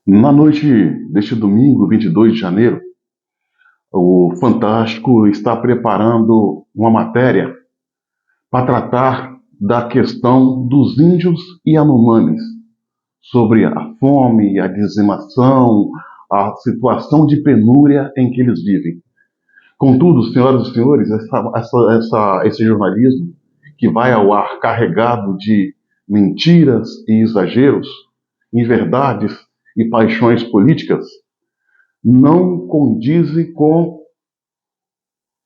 Na noite deste domingo, 22 de janeiro, o Fantástico está preparando uma matéria para tratar da questão dos índios e Yanomamis, sobre a fome, a dizimação, a situação de penúria em que eles vivem. Contudo, senhoras e senhores, esse jornalismo que vai ao ar carregado de mentiras e exageros, inverdades e paixões políticas, não condizem com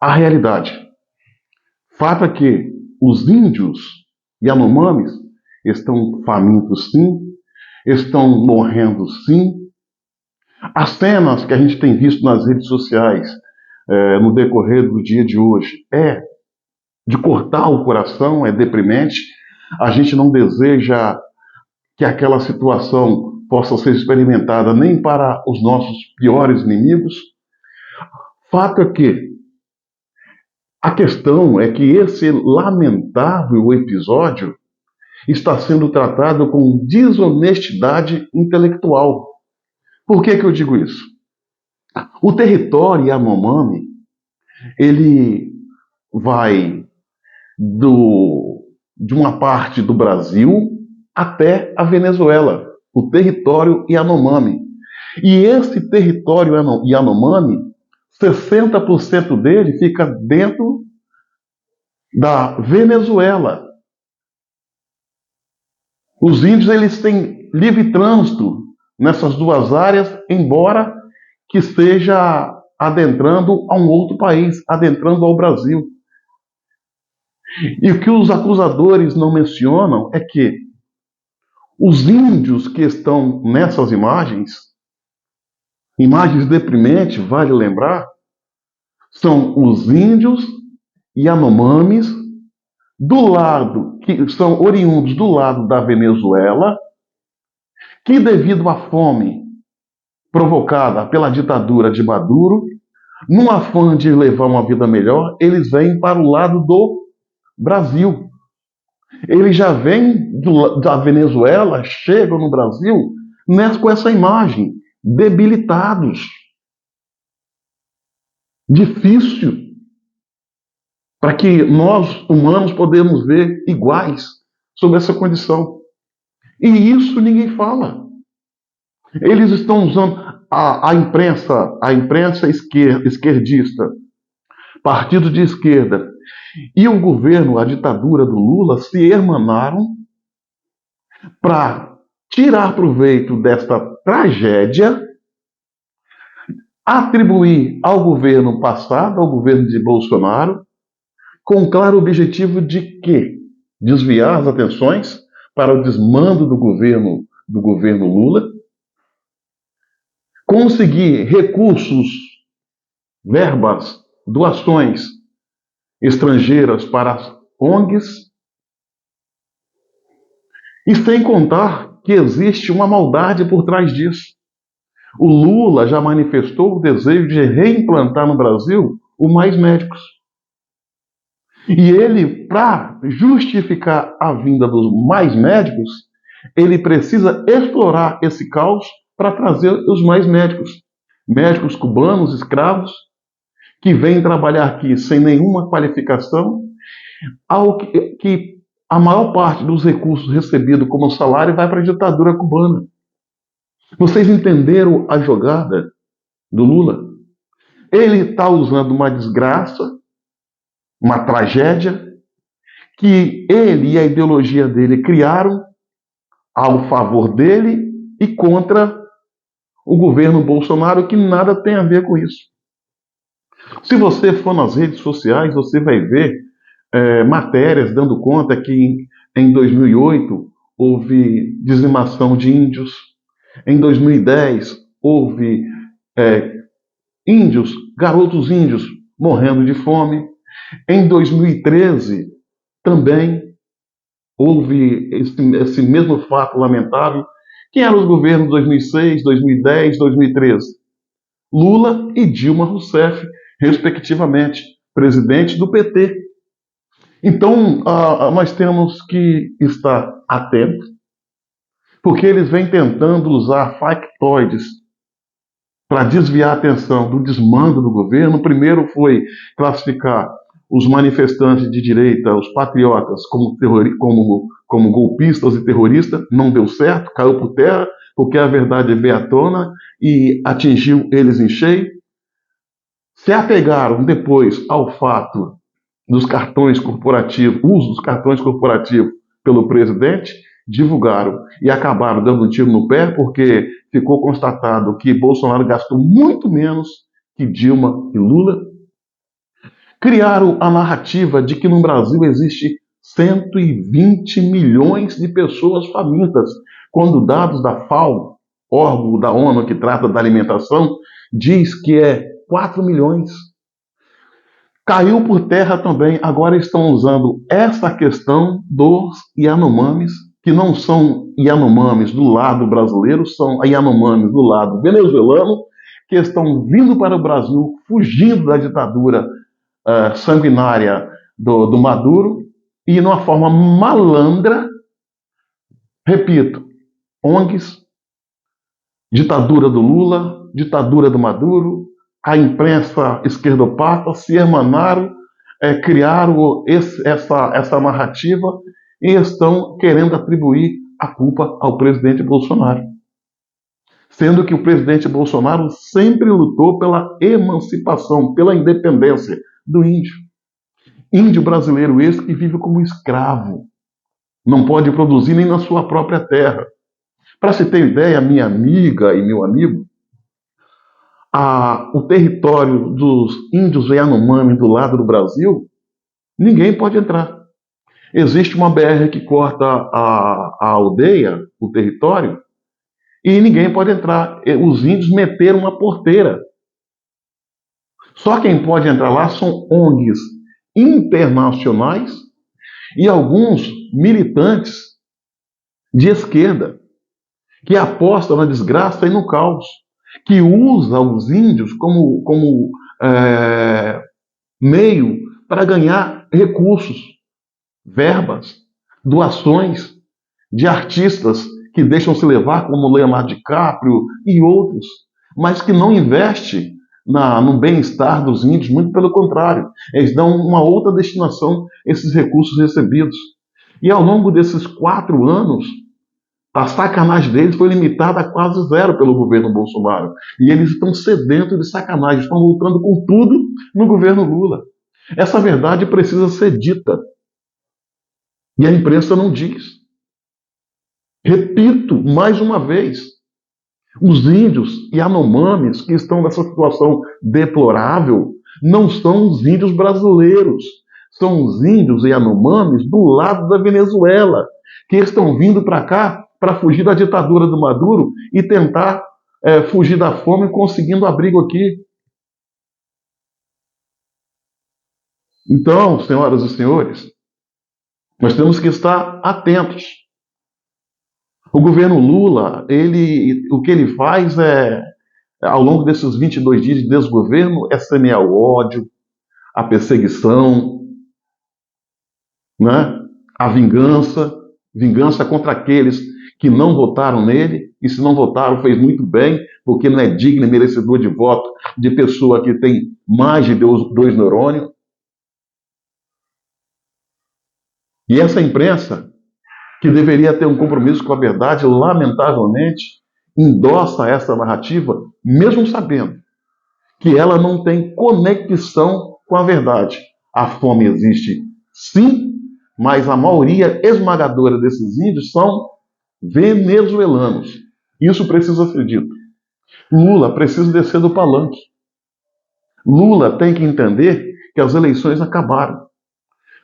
a realidade. Fato é que os índios Yanomamis estão famintos, sim, estão morrendo, sim. As cenas que a gente tem visto nas redes sociais no decorrer do dia de hoje é de cortar o coração, é deprimente. A gente não deseja que aquela situação possa ser experimentada nem para os nossos piores inimigos. Fato é que a questão é que esse lamentável episódio está sendo tratado com desonestidade intelectual. Por que eu digo isso? O território Yanomami, ele vai de uma parte do Brasil até a Venezuela, o território Yanomami. E esse território Yanomami, 60% dele fica dentro da Venezuela. Os índios eles têm livre trânsito nessas duas áreas, embora que esteja adentrando a um outro país, adentrando ao Brasil. E o que os acusadores não mencionam é que os índios que estão nessas imagens, imagens deprimentes, vale lembrar, são os índios Yanomamis do lado, que são oriundos do lado da Venezuela, que devido à fome provocada pela ditadura de Maduro, num afã de levar uma vida melhor, eles vêm para o lado do Brasil. Eles já vêm da Venezuela, chegam no Brasil com essa imagem, debilitados. Difícil para que nós, humanos, podemos ver iguais sobre essa condição. E isso ninguém fala. Eles estão usando a imprensa esquerdista, partido de esquerda, e o governo, a ditadura do Lula, se hermanaram para tirar proveito desta tragédia, atribuir ao governo passado, ao governo de Bolsonaro, com o claro objetivo de que desviar as atenções para o desmando do governo Lula, conseguir recursos, verbas, doações estrangeiras para as ONGs, e sem contar que existe uma maldade por trás disso. O Lula já manifestou o desejo de reimplantar no Brasil o Mais Médicos. E ele, para justificar a vinda dos Mais Médicos, ele precisa explorar esse caos para trazer os mais médicos. Médicos cubanos, escravos, que vêm trabalhar aqui sem nenhuma qualificação, ao que a maior parte dos recursos recebidos como salário vai para a ditadura cubana. Vocês entenderam a jogada do Lula? Ele está usando uma desgraça, uma tragédia, que ele e a ideologia dele criaram ao favor dele e contra o governo Bolsonaro, que nada tem a ver com isso. Se você for nas redes sociais, você vai ver matérias dando conta que em 2008 houve dizimação de índios, em 2010 houve índios, garotos índios morrendo de fome, em 2013 também houve esse mesmo fato lamentável. Quem eram os governos de 2006, 2010, 2013? Lula e Dilma Rousseff, respectivamente, presidente do PT. Então, nós temos que estar atentos, porque eles vêm tentando usar factoides para desviar a atenção do desmando do governo. Primeiro foi classificar os manifestantes de direita, os patriotas, como golpistas e terroristas. Não deu certo, caiu por terra, porque a verdade veio à tona e atingiu eles em cheio. Se apegaram depois ao fato dos cartões corporativos, uso dos cartões corporativos pelo presidente, divulgaram e acabaram dando um tiro no pé, porque ficou constatado que Bolsonaro gastou muito menos que Dilma e Lula. Criaram a narrativa de que no Brasil existe 120 milhões de pessoas famintas, quando dados da FAO, órgão da ONU que trata da alimentação, diz que é 4 milhões. Caiu por terra também, agora estão usando essa questão dos Yanomamis, que não são Yanomamis do lado brasileiro, são Yanomamis do lado venezuelano, que estão vindo para o Brasil, fugindo da ditadura sanguinária do Maduro, e de uma forma malandra, repito, ONGs, ditadura do Lula, ditadura do Maduro, a imprensa esquerdopata se hermanaram, criaram essa narrativa e estão querendo atribuir a culpa ao presidente Bolsonaro. Sendo que o presidente Bolsonaro sempre lutou pela emancipação, pela independência do índio. Índio brasileiro esse que vive como escravo. Não pode produzir nem na sua própria terra. Para se ter ideia, minha amiga e meu amigo, o território dos índios Yanomami do lado do Brasil, ninguém pode entrar. Existe uma BR que corta a aldeia, o território, e ninguém pode entrar. Os índios meteram uma porteira. Só quem pode entrar lá são ONGs internacionais e alguns militantes de esquerda que apostam na desgraça e no caos, que usam os índios como meio para ganhar recursos, verbas, doações de artistas que deixam se levar, como Leonardo DiCaprio e outros, mas que não investe no bem-estar dos índios, muito pelo contrário, eles dão uma outra destinação a esses recursos recebidos. E ao longo desses 4 anos, a sacanagem deles foi limitada a quase zero pelo governo Bolsonaro. E eles estão sedentos de sacanagem, estão lutando com tudo no governo Lula. Essa verdade precisa ser dita. E a imprensa não diz. Repito mais uma vez, os índios Yanomamis que estão nessa situação deplorável não são os índios brasileiros, são os índios Yanomamis do lado da Venezuela, que estão vindo para cá para fugir da ditadura do Maduro e tentar fugir da fome conseguindo abrigo aqui. Então, senhoras e senhores, nós temos que estar atentos. O governo Lula, o que ele faz ao longo desses 22 dias de desgoverno, é semear o ódio, a perseguição, né? A vingança contra aqueles que não votaram nele, e se não votaram, fez muito bem, porque não é digno e merecedor de voto de pessoa que tem mais de 2 neurônios. E essa imprensa, que deveria ter um compromisso com a verdade, lamentavelmente, endossa essa narrativa, mesmo sabendo que ela não tem conexão com a verdade. A fome existe, sim, mas a maioria esmagadora desses índios são venezuelanos. Isso precisa ser dito. Lula precisa descer do palanque. Lula tem que entender que as eleições acabaram.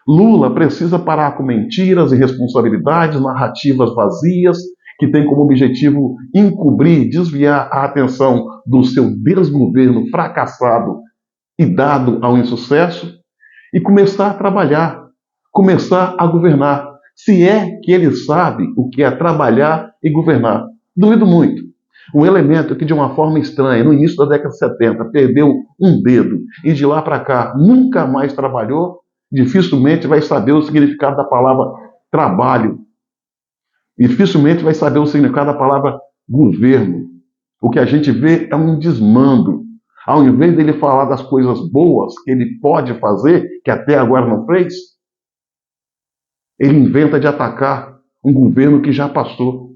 Lula precisa parar com mentiras, irresponsabilidades, narrativas vazias, que tem como objetivo encobrir, desviar a atenção do seu desgoverno fracassado e dado ao insucesso, e começar a trabalhar, começar a governar, se é que ele sabe o que é trabalhar e governar. Duvido muito. Um elemento que, de uma forma estranha, no início da década de 70, perdeu um dedo e de lá para cá nunca mais trabalhou, dificilmente vai saber o significado da palavra trabalho. E dificilmente vai saber o significado da palavra governo. O que a gente vê é um desmando. Ao invés dele falar das coisas boas que ele pode fazer, que até agora não fez, ele inventa de atacar um governo que já passou.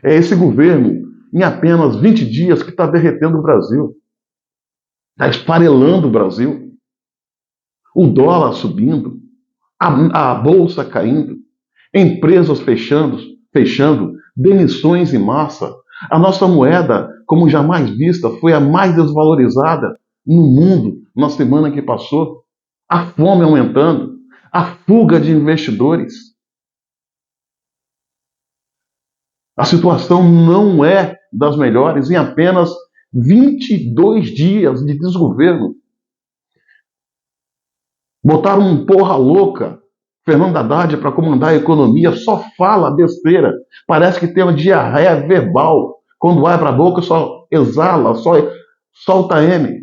É esse governo, em apenas 20 dias, que está derretendo o Brasil, está esfarelando o Brasil, o dólar subindo, a bolsa caindo, empresas fechando, demissões em massa. A nossa moeda, como jamais vista, foi a mais desvalorizada no mundo na semana que passou. A fome aumentando, a fuga de investidores. A situação não é das melhores em apenas 22 dias de desgoverno. Botaram um porra louca, Fernando Haddad, para comandar a economia, só fala besteira. Parece que tem uma diarreia verbal. Quando abre a boca, só exala, só solta M.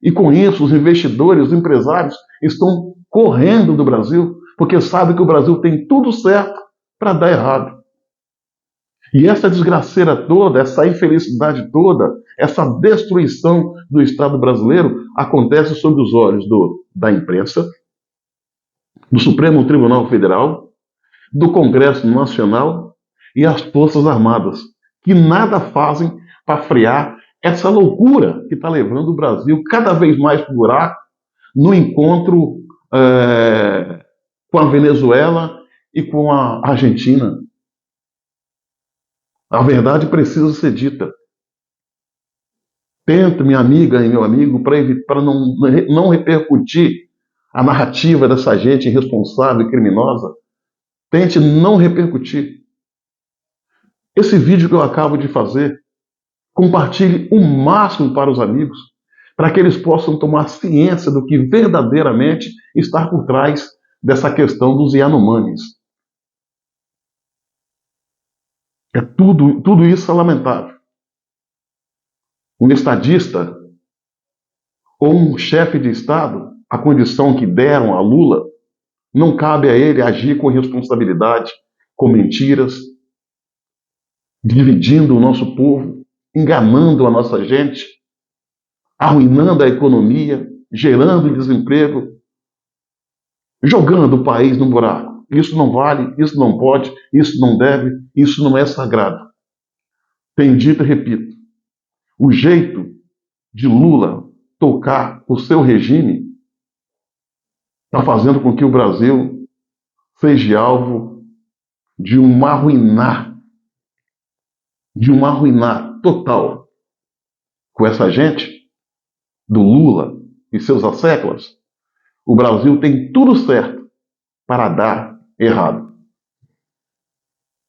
E com isso, os investidores, os empresários estão correndo do Brasil, porque sabem que o Brasil tem tudo certo para dar errado. E essa desgraceira toda, essa infelicidade toda, essa destruição do Estado brasileiro acontece sob os olhos da imprensa, do Supremo Tribunal Federal, do Congresso Nacional e as Forças Armadas, que nada fazem para frear essa loucura que está levando o Brasil cada vez mais para o buraco no encontro com a Venezuela e com a Argentina. A verdade precisa ser dita. Tento, minha amiga e meu amigo, para não repercutir a narrativa dessa gente irresponsável e criminosa, tente não repercutir. Esse vídeo que eu acabo de fazer, compartilhe o máximo para os amigos, para que eles possam tomar ciência do que verdadeiramente está por trás dessa questão dos Yanomamis. Tudo isso é lamentável. Um estadista ou um chefe de Estado, a condição que deram a Lula, não cabe a ele agir com responsabilidade, com mentiras, dividindo o nosso povo, enganando a nossa gente, arruinando a economia, gerando desemprego, jogando o país no buraco. Isso não vale, isso não pode, isso não deve, isso não é sagrado. Tenho dito e repito, o jeito de Lula tocar o seu regime está fazendo com que o Brasil seja alvo de um arruinar total. Com essa gente, do Lula e seus asseclas, o Brasil tem tudo certo para dar errado.